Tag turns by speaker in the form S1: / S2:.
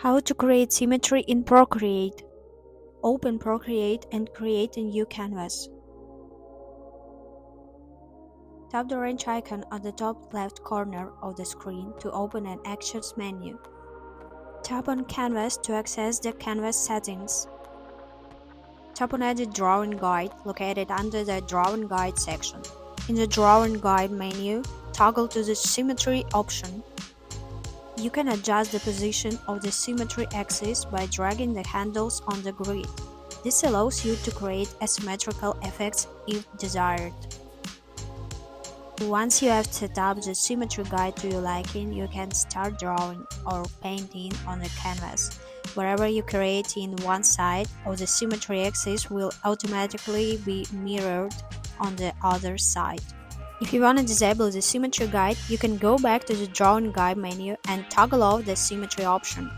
S1: How to create symmetry in Procreate. Open Procreate and create a new canvas. Tap the wrench icon on the top left corner of the screen to open an Actions menu. Tap on Canvas to access the canvas settings. Tap on Edit Drawing Guide located under the Drawing Guide section. In the Drawing Guide menu, toggle to the Symmetry option. You can adjust the position of the symmetry axis by dragging the handles on the grid. This allows you to create asymmetrical effects if desired. Once you have set up the symmetry guide to your liking, you can start drawing or painting on the canvas. Wherever you create in one side of the symmetry axis will automatically be mirrored on the other side. If you want to disable the symmetry guide, you can go back to the drawing guide menu and toggle off the symmetry option.